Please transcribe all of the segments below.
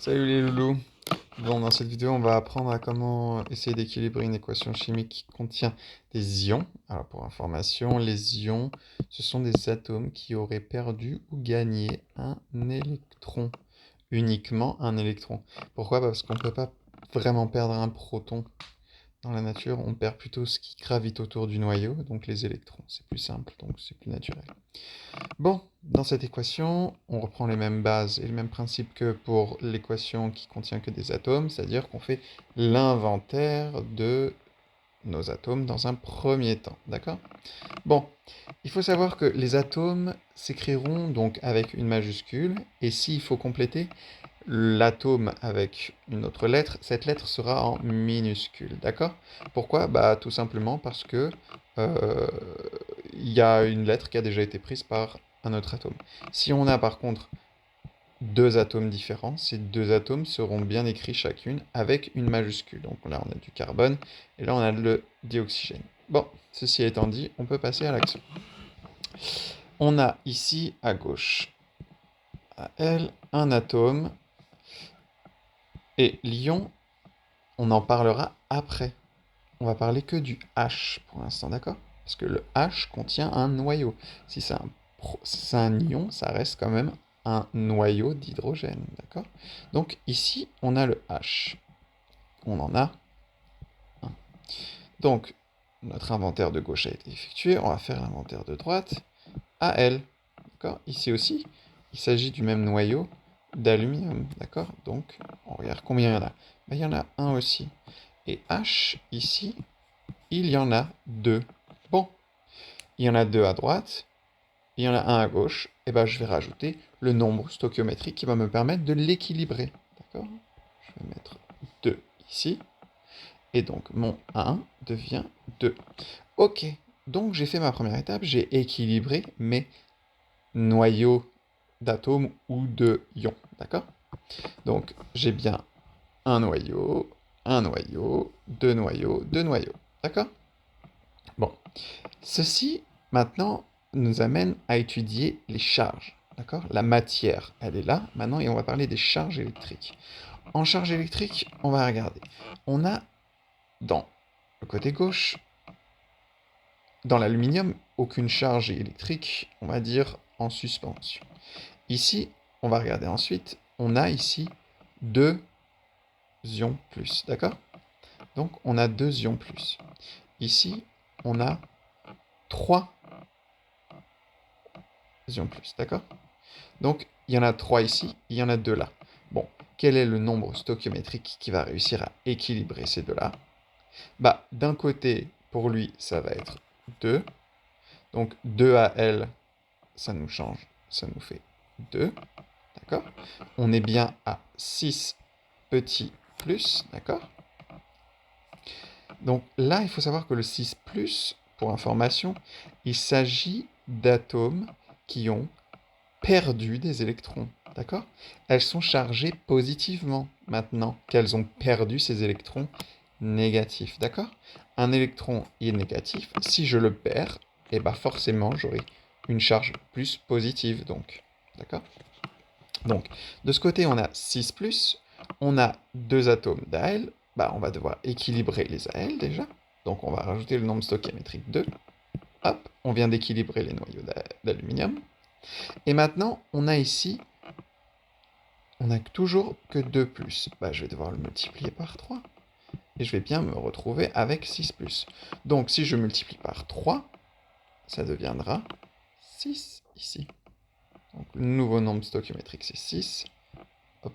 Salut les loulous. Bon, dans cette vidéo, on va apprendre à comment essayer d'équilibrer une équation chimique qui contient des ions. Alors, pour information, les ions, ce sont des atomes qui auraient perdu ou gagné un électron. Uniquement un électron. Pourquoi? Parce qu'on ne peut pas vraiment perdre un proton. Dans la nature, on perd plutôt ce qui gravite autour du noyau, donc les électrons. C'est plus simple, donc c'est plus naturel. Bon, dans cette équation, on reprend les mêmes bases et le même principe que pour l'équation qui contient que des atomes, c'est-à-dire qu'on fait l'inventaire de nos atomes dans un premier temps, d'accord? Bon, il faut savoir que les atomes s'écriront donc avec une majuscule, et s'il faut compléter l'atome avec une autre lettre, cette lettre sera en minuscule, d'accord? Pourquoi? Bah tout simplement parce que euh, il y a une lettre qui a déjà été prise par un autre atome. Si on a par contre deux atomes différents, ces deux atomes seront bien écrits chacune avec une majuscule. Donc là on a du carbone et là on a le dioxygène. Bon, ceci étant dit, on peut passer à l'action. On a ici à gauche, à L, un atome et l'ion, on en parlera après. On va parler que du H pour l'instant, d'accord? Parce que le H contient un noyau. Si c'est un ion, ça reste quand même un noyau d'hydrogène, d'accord? Donc ici, on a le H. On en a un. Donc, notre inventaire de gauche a été effectué. On va faire l'inventaire de droite. Al, d'accord? Ici aussi, il s'agit du même noyau d'aluminium, d'accord? Donc, on regarde combien il y en a. Ben, il y en a un aussi. Et H, ici, il y en a deux. Bon, il y en a deux à droite, il y en a un à gauche, et ben je vais rajouter le nombre stoichiométrique qui va me permettre de l'équilibrer. D'accord? Je vais mettre 2 ici, et donc mon 1 devient 2. Ok, donc j'ai fait ma première étape, j'ai équilibré mes noyaux d'atomes ou de ions. D'accord? Donc j'ai bien un noyau, deux noyaux, deux noyaux. D'accord? Bon, ceci, maintenant, nous amène à étudier les charges. D'accord? La matière, elle est là, maintenant, et on va parler des charges électriques. En charge électrique, on va regarder. On a, dans le côté gauche, dans l'aluminium, aucune charge électrique, on va dire, en suspension. Ici, on va regarder ensuite, on a ici deux ions plus, d'accord? Donc, on a deux ions plus. Ici, on a trois ions plus, d'accord? Donc, il y en a 3 ici, il y en a 2 là. Bon, quel est le nombre stoichiométrique qui va réussir à équilibrer ces deux-là? Bah, d'un côté, pour lui, ça va être 2. Donc, 2 à L, ça nous change, ça nous fait 2. D'accord? On est bien à 6 petits plus, d'accord? Donc là, il faut savoir que le 6 plus, pour information, il s'agit d'atomes qui ont perdu des électrons, d'accord? Elles sont chargées positivement maintenant qu'elles ont perdu ces électrons négatifs, d'accord? Un électron est négatif, si je le perds, et bah forcément j'aurai une charge plus positive, donc, d'accord? Donc, de ce côté, on a 6+, on a deux atomes d'Al, bah on va devoir équilibrer les Al déjà, donc on va rajouter le nombre stoichiométrique 2, hop, on vient d'équilibrer les noyaux d'aluminium, et maintenant, on a ici, on n'a toujours que 2 plus. Bah, je vais devoir le multiplier par 3. Et je vais bien me retrouver avec 6 plus. Donc, si je multiplie par 3, ça deviendra 6 ici. Donc, le nouveau nombre stoichiométrique, c'est 6. Hop,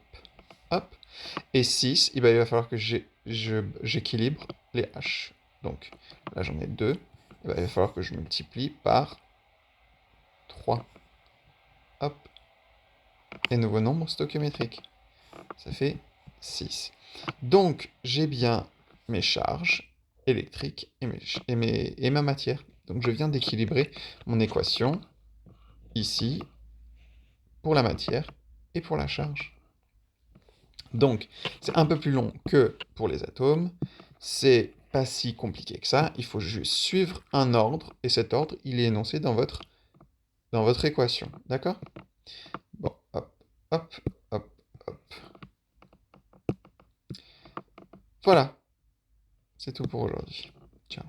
hop. Et 6, il va falloir que j'équilibre les H. Donc, là, j'en ai 2. Il va falloir que je multiplie par 3. Hop. Et nouveau nombre stoichiométrique. Ça fait 6. Donc, j'ai bien mes charges électriques et ma matière. Donc, je viens d'équilibrer mon équation ici pour la matière et pour la charge. Donc, c'est un peu plus long que pour les atomes. C'est pas si compliqué que ça. Il faut juste suivre un ordre et cet ordre, il est énoncé dans votre équation. D'accord? Bon, hop, hop, hop, hop. Voilà, c'est tout pour aujourd'hui. Ciao.